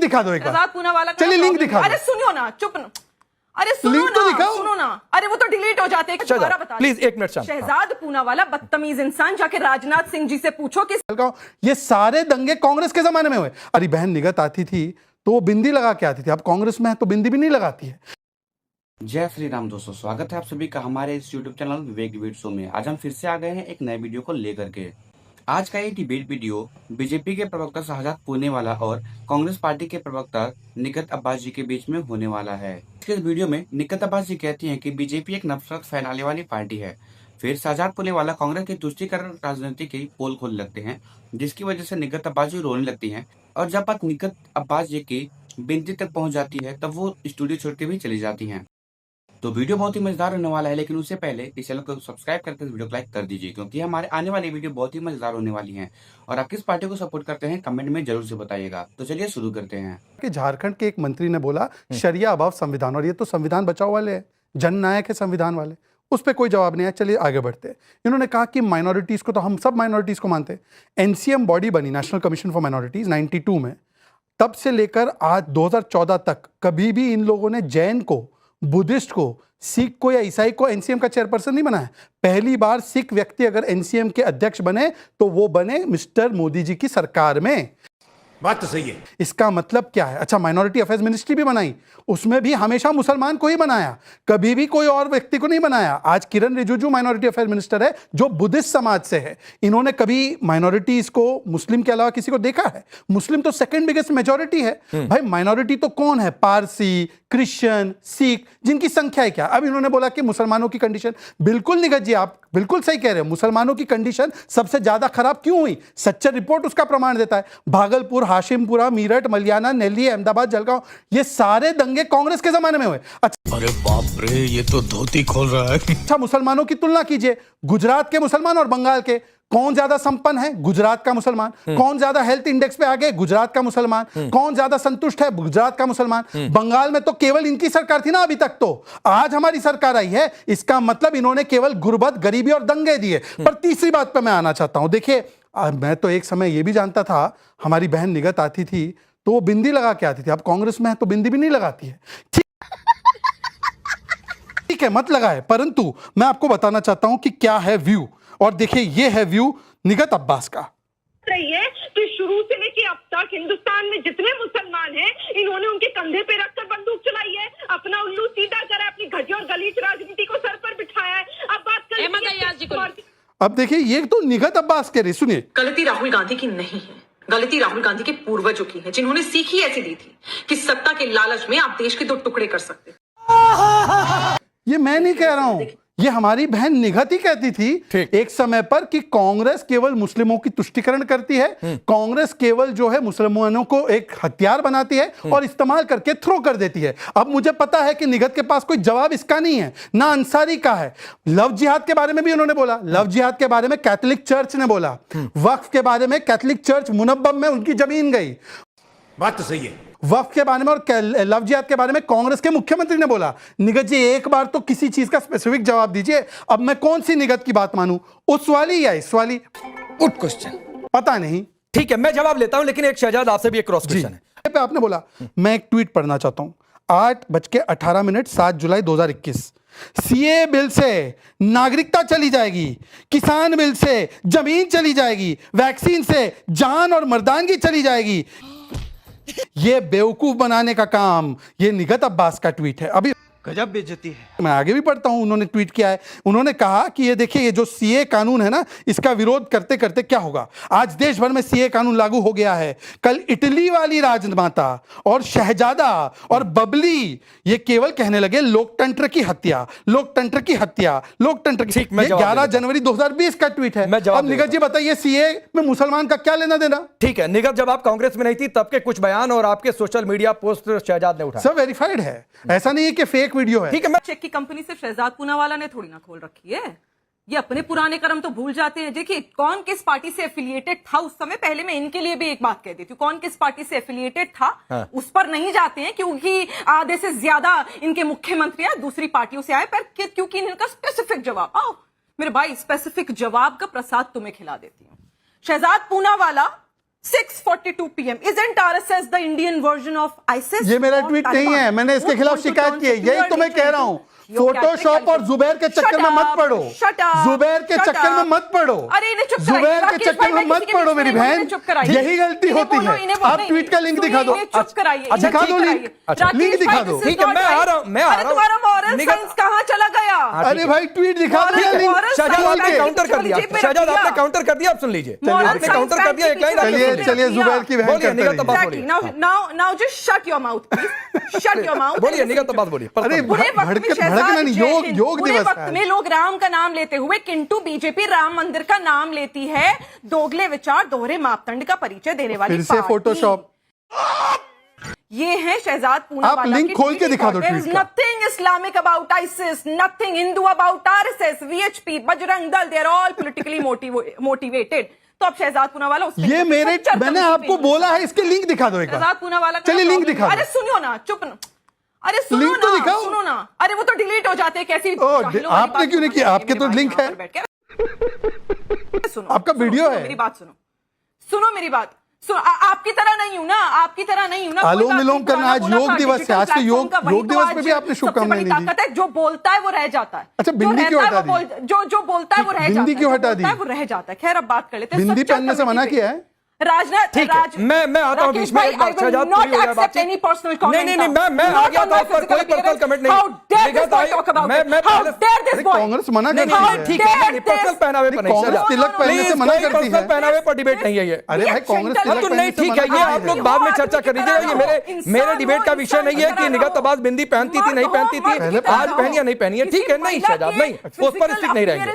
दिखा दो एक बार। शहजाद पूनावाला का चलिए लिंक दिखा दो। अरे सुनियो ना, चुप ना, अरे सुनो लिंक तो ना, दिखाओ। सुनो ना, अरे वो तो डिलीट हो जाते हैं। दोबारा बता प्लीज एक मिनट। शहजाद पूनावाला बदतमीज इंसान, जाके राजनाथ सिंह जी से पूछो कि ये सारे दंगे कांग्रेस के जमाने में हुए। अरे बहन निगत आती थी तो वो बिंदी लगा के आती थी, अब कांग्रेस में है तो बिंदी भी नहीं लगाती है। जय श्री राम दोस्तों, स्वागत है आप सभी का हमारे इस यूट्यूब चैनल विवेक डिबेट शो में। आज हम फिर से आ गए हैं एक नए वीडियो को लेकर के। आज का ये डिबेट वीडियो बीजेपी के प्रवक्ता शहजाद पूनावाला और कांग्रेस पार्टी के प्रवक्ता निगत अब्बास जी के बीच में होने वाला है। इस वीडियो में निगत अब्बास जी कहती हैं कि बीजेपी एक नफरत फैलाने वाली पार्टी है। फिर शहजाद पूनावाला कांग्रेस की तुष्टीकरण राजनीति की पोल खोल लगते हैं, जिसकी वजह से निगत अब्बास जी रोने लगती हैं। और जब बात निगत अब्बास जी की बिनती तक पहुंच जाती है तब वो स्टूडियो छोड़ के भी चली जाती हैं। तो वीडियो बहुत ही मजेदार होने वाला है, लेकिन उससे पहले इस चैनल को सब्सक्राइब करके वीडियो को लाइक कर दीजिए, क्योंकि हमारे आने वाली वीडियो बहुत ही मजेदार होने वाली हैं। और आप किस पार्टी को सपोर्ट करते हैं कमेंट में जरूर से बताइएगा। तो चलिए शुरू करते हैं। कि झारखंड के एक मंत्री ने बोला शरिया अभाव संविधान, और ये तो संविधान बचाओ वाले हैं, जननायक है संविधान वाले, उस पर कोई जवाब नहीं है। चलिए आगे बढ़ते हैं। इन्होंने कहा कि माइनॉरिटीज को तो हम सब माइनॉरिटीज को मानते हैं। एनसीएम बॉडी बनी, नेशनल कमीशन फॉर माइनॉरिटीज 92 में, तब से लेकर आज 2014 तक कभी भी इन लोगों ने जैन को, बुद्धिस्ट को, सिख को या ईसाई को एनसीएम का चेयरपर्सन नहीं बनाया। पहली बार सिख व्यक्ति अगर एनसीएम के अध्यक्ष बने तो वो बने मिस्टर मोदी जी की सरकार में। बात तो सही है। इसका मतलब क्या है? अच्छा, माइनॉरिटी अफेयर्स मिनिस्ट्री भी बनाई, उसमें भी हमेशा मुसलमान को ही बनाया, कभी भी कोई और व्यक्ति को नहीं बनाया। आज किरण रिजिजू माइनॉरिटी अफेयर मिनिस्टर है जो बुद्धिस्ट समाज से है। इन्होंने कभी माइनॉरिटीज को मुस्लिम के अलावा किसी को देखा है? मुस्लिम तो सेकंड बिगेस्ट मेजॉरिटी है भाई। माइनॉरिटी तो कौन है? पारसी, क्रिश्चियन, सिख, जिनकी संख्या है क्या? अब इन्होंने बोला कि मुसलमानों की कंडीशन, बिल्कुल निगत जी आप बिल्कुल सही कह रहे हो। मुसलमानों की कंडीशन सबसे ज्यादा खराब क्यों हुई? सच्चा रिपोर्ट उसका प्रमाण देता है। भागलपुर, हाशिमपुरा, मीरठ, मलियाना, नेल्ली, अहमदाबाद, जलगांव, ये सारे दंगे कांग्रेस के जमाने में हुए। अच्छा, अरे बाप रे, ये तो धोती खोल रहा है। अच्छा, मुसलमानों की तुलना कीजिए, गुजरात के मुसलमान और बंगाल के, कौन ज्यादा संपन्न है? गुजरात का मुसलमान। कौन ज्यादा हेल्थ इंडेक्स पे आगे? गुजरात का मुसलमान। कौन ज्यादा संतुष्ट है? गुजरात का मुसलमान। बंगाल में तो केवल इनकी सरकार थी ना अभी तक, तो आज हमारी सरकार आई है। इसका मतलब इन्होंने केवल गुर्बत, गरीबी और दंगे दिए। पर तीसरी बात पे मैं आना चाहता हूं। देखिए, मैं तो एक समय ये भी जानता था, हमारी बहन निगत आती थी तो वो बिंदी लगा के आती थी, अब कांग्रेस में है तो बिंदी भी नहीं लगाती है। ठीक है, मत लगाए, परंतु मैं आपको बताना चाहता हूं कि क्या है व्यू। और देखिए, ये है व्यू निगत अब्बास का। रही है कि शुरू से लेके अब तक हिंदुस्तान में जितने मुसलमान हैं, इन्होंने उनके कंधे पे रखकर बंदूक चलाई है, अपना उल्लू सीधा करा, अपनी घटिया और गलीच राजनीति को सर पर बिठाया है। अब बात करें, अब देखिए, ये तो निगत अब्बास कह रही, सुनिए। गलती राहुल गांधी की नहीं है, गलती राहुल गांधी के पूर्वजों की है, जिन्होंने सीख ही ऐसी दी थी कि सत्ता के लालच में आप देश के दो टुकड़े कर सकते। ये मैं नहीं कह रहा हूं, ये हमारी बहन निगत ही कहती थी एक समय पर कि कांग्रेस केवल मुस्लिमों की तुष्टीकरण करती है, कांग्रेस केवल जो है मुसलमानों को एक हथियार बनाती है और इस्तेमाल करके थ्रो कर देती है। अब मुझे पता है कि निगत के पास कोई जवाब इसका नहीं है, ना अंसारी का है। लव जिहाद के बारे में भी उन्होंने बोला, लव जिहाद के बारे में कैथोलिक चर्च ने बोला, वक्फ के बारे में कैथोलिक चर्च मुनव्वम में उनकी जमीन गई। बात तो सही है। वक्फ के बारे में और लव जिहाद के बारे में कांग्रेस के मुख्यमंत्री ने बोला। निगत जी, एक बार तो किसी चीज का स्पेसिफिक जवाब दीजिए। अब मैं कौन सी निगत की बात मानूं, उस वाली या इस वाली? गुड क्वेश्चन, पता नहीं। ठीक है, मैं जवाब लेता हूं, लेकिन एक शहजाद आपसे भी एक क्रॉस क्वेश्चन है। पे आपने बोला, मैं एक ट्वीट पढ़ना चाहता हूं। 8:18 7 जुलाई 2021। सीए बिल से नागरिकता चली जाएगी, किसान बिल से जमीन चली जाएगी, वैक्सीन से जान और मर्दानगी चली जाएगी। ये बेवकूफ बनाने का काम ये निगत अब्बास का ट्वीट है। अभी गजब बेइज्जती है। मैं आगे भी पढ़ता हूं, उन्होंने ट्वीट किया है। उन्होंने कहा कि ये देखिए, ये जो सीए कानून है ना, इसका विरोध करते करते क्या होगा। आज देश भर में सीए कानून लागू हो गया है। कल इटली वाली राजमाता और शहजादा और बबली ये केवल कहने लगे लोकतंत्र की हत्या, लोकतंत्र की हत्या, लोकतंत्र की। 11 जनवरी 2020 का ट्वीट है। अब निगत जी बताइए, सीए में मुसलमान का क्या लेना देना? ठीक है निगत, जब आप कांग्रेस में नहीं थी तब के कुछ बयान और आपके सोशल मीडिया पोस्ट शहजाद ने उठाया। सब वेरीफाइड है, ऐसा नहीं है कि फेक वीडियो है। ठीक है, मैं चेक की कंपनी सिर्फ शहजाद पूनावाला ने थोड़ी ना खोल रखी है। ये अपने पुराने कर्म तो भूल जाते हैं। देखिए, कौन किस पार्टी से एफिलिएटेड था उस समय, पहले मैं इनके लिए भी एक बात कह देती हूँ, कौन किस पार्टी से एफिलिएटेड था उस पर नहीं जाते हैं, क्योंकि आधे से ज्यादा इनके मुख्यमंत्री दूसरी पार्टियों से आए, पर क्योंकि इनका स्पेसिफिक जवाब, आओ मेरे भाई, स्पेसिफिक जवाब का प्रसाद तुम्हें खिला देती हूँ। Shahzad Poonawalla 6:42 PM. Isn't RSS the Indian version of ISIS? ये मेरा or ट्वीट Taliban? नहीं है, मैंने इसके Who खिलाफ want to शिकायत turn की है, यही secular तो मैं कह रहा हूँ। You're फोटोशॉप Catholic, और जुबैर के Shut चक्कर में मत up, पड़ो, shut up, जुबैर के shut चक्कर में up. मत पड़ो, अरे इन्हें चुप कराइए, जुबैर के राकेश चक्कर भाई, में मैं मत किसी के पड़ो बीच मेरी में बहन, इन्हें चुप कराइए। यही गलती इन्हें होती बोलो, है। इन्हें बोलो, आप ट्वीट का लिंक सुनिए, दिखा दो, इन्हें चुप कराइए, अच्छा, दिखा इन्हें दो चुप लिंक, कराइए। राकेश लिंक दिखा भाई, दो। this is ठीक है, not मैं आ right. रहा हूं, मैं आ अरे रहा हूं। तुम्हारा moral निगत- science कहाँ चला गया? अरे भाई ट्वीट दिखा दो moral- link. Moral Shahzad science आपने मैंने काउंटर कर दिया, जेब में रख शहजाद दिया। आपने काउंटर कर दिया, आप सुन लीजिए। मोरल आपने साइंस काउंटर कर दिया, एक लाइन आप मैंने चलिए सुन जेब में लीजिए। चलिए जुबैर की बहन बोलिए, करते निगत रहिए। बात Exactly. Now just shut your mouth, please. Shut your mouth. बोलिए, निगत बात बोलिए। अरे बुरे वक्त में भड़कना नहीं, शहजाद योग जय योग बुरे दिवस वक्त है में लोग राम का नाम लेते हुए किंतु बीजेपी राम मंदिर का नाम लेती है। दोगले विचार, दोहरे मापदंड का परिचय देने वाली फिर से पार्टी। फोटोशॉप। ये है शहजाद आप पूनावाला लिंक की खोल के tweet दिखा दो और there is tweet का। nothing Islamic about ISIS, nothing Hindu about RSS, VHP, Bajrang Dal, they are all politically motivated. तो अब शहजाद पूनावाला उस ये मेरे मैंने आपको बोला है, इसके लिंक दिखा दो एक शहजाद बार। पूनावाला का चलिए ना लिंक problem दिखा है। दो। अरे सुनियो ना, चुप ना। अरे सुनो लिंक तो ना, दिखाओ। सुनो ना। अरे वो तो डिलीट हो जाते हैं कैसी ओ, जाहिलों वाली आपने बात क्यों नहीं सुनो किया? ना, आपके मेरी तो बात लिंक यहाँ है। पर बैठ के। सुनो, आपका सुनो, वीडियो सुनो, है। मेरी बात सुनो, सुनो मेरी बात। आपकी तरह नहीं हूं ना, आपकी तरह नहीं हूं ना। अनुलोम विलोम करना, आज योग दिवस है, आज तो योग दिवस पे भी आपने शुभकामनाएं नहीं दी। ताकत है, जो बोलता है वो रह जाता है। अच्छा, जो बिंदी क्यों रहता है हटा वो दी? जो बोलता है वो रह जाता है। बिंदी क्यों जो हटा बोलता है दी? वो रह जाता है। खैर अब बात कर लेते हैं। बिंदी सच्चा पहनने से मना कमेटी पे। किया है? राजनाथ, ठीक है, मैं आता हूं बीच में, एक बार शहजाद पूरी हो जाए बातचीत। Any personal comment. नहीं, मैं आ गया था, उस पर कोई पर्सनल कमेंट नहीं। हाउ डेयर दिस निगत बॉय आई- टॉक अबाउट मैं it? How dare this boy? Congress मना नहीं, करती नहीं, है। ठीक है, नहीं, पर्सनल पहनावे पर नहीं, कांग्रेस शहजाद। तिलक पहनने से मना कोई करती पर्सनल है। पहनावे पर डिबेट नहीं है ये। अरे भाई कांग्रेस हाँ, तिलक तो पहनने नहीं, से ठीक मना है, ये करती आप लोग है। बाद में चर्चा कर लीजिए। ये मेरे डिबेट का विषय नहीं है कि निगत आवाज बिंदी पहनती थी, नहीं पहनती थी, आज पहनी या नहीं पहनी है। ठीक है, नहीं शहजाद, नहीं, उस पर स्टिक नहीं रहेंगे।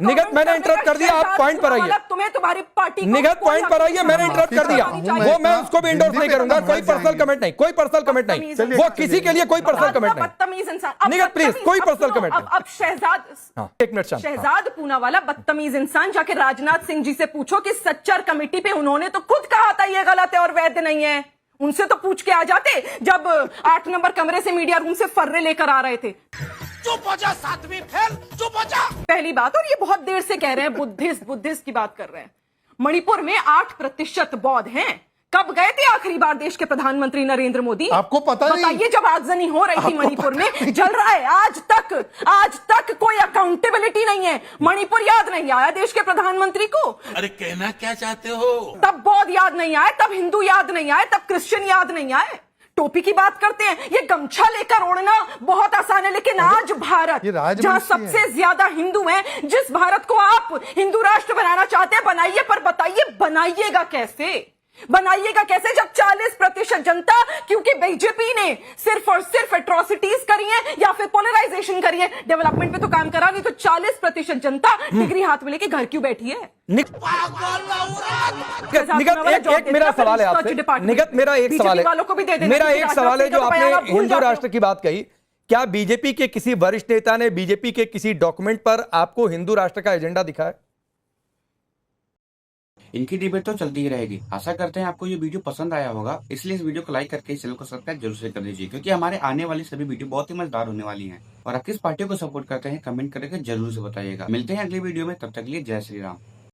निगत मैंने इंटरप्ट कर दिया, आप पॉइंट पर आइए। तुम्हें तुम्हारी पार्टी निगत पॉइंट पर आइए, मैंने इंटरप्ट कर दिया। वो मैं उसको भी इंडोर्स नहीं करूंगा। कोई पर्सनल कमेंट नहीं, कोई पर्सनल कमेंट नहीं, वो किसी के लिए कोई पर्सनल कमेंट नहीं। बदतमीज इंसान। निगत प्लीज, कोई पर्सनल कमेंट नहीं। अब शहजाद, हाँ, एक मिनट शांत। शहजाद पूनावाला बदतमीज इंसान, जाके राजनाथ सिंह जी से पूछो कि सच्चर कमेटी पे उन्होंने तो खुद कहा था ये गलत है और वैध नहीं है। उनसे तो पूछ के आ जाते जब 8 नंबर कमरे से मीडिया रूम से फर्रे लेकर आ रहे थे। चुप हो जा, सातवीं फेल, चुप हो जा। पहली बात, और ये बहुत देर से कह रहे हैं बुद्धिस्ट की बात कर रहे हैं। मणिपुर में 8% बौद्ध हैं। कब गए थे आखिरी बार देश के प्रधानमंत्री नरेंद्र मोदी? आपको पता नहीं? बताइए, जब आगजनी हो रही थी मणिपुर में, जल रहा है आज तक कोई अकाउंटेबिलिटी नहीं है। मणिपुर याद नहीं आया देश के प्रधानमंत्री को? अरे कहना क्या चाहते हो? तब बौद्ध याद नहीं आए, तब हिंदू याद नहीं आए, तब क्रिश्चियन याद नहीं आए। टोपी की बात करते हैं, ये गमछा लेकर ओढ़ना बहुत आसान है, लेकिन आज भारत ये राजवंशी जहां है। सबसे ज्यादा हिंदू हैं, जिस भारत को आप हिंदू राष्ट्र बनाना चाहते हैं, बनाइए, पर बताइए बनाइएगा कैसे? बनाइएगा कैसे जब 40% जनता, क्योंकि बीजेपी ने सिर्फ और सिर्फ एट्रोसिटीज करी है या फिर पोलराइजेशन करी है, डेवलपमेंट पे तो काम करा नहीं, तो 40% जनता डिग्री हाथ में लेके घर क्यों बैठी है? निगत एक मेरा सवाल है आपसे। निगत मेरा एक सवाल है, मेरा एक सवाल है जो आपने हिंदू राष्ट्र की बात कही, क्या बीजेपी के किसी वरिष्ठ नेता ने बीजेपी के किसी डॉक्यूमेंट पर आपको हिंदू राष्ट्र का एजेंडा दिखाया? इनकी डिबेट तो चलती ही रहेगी। आशा करते हैं आपको ये वीडियो पसंद आया होगा, इसलिए इस वीडियो को लाइक करके इस चैनल को सब्सक्राइब जरूर से कर दीजिए, क्योंकि हमारे आने वाली सभी वीडियो बहुत ही मजेदार होने वाली हैं। और आप किस पार्टी को सपोर्ट करते हैं कमेंट करके जरूर से बताइएगा। मिलते हैं अगली वीडियो में, तब तक के लिए जय श्री राम।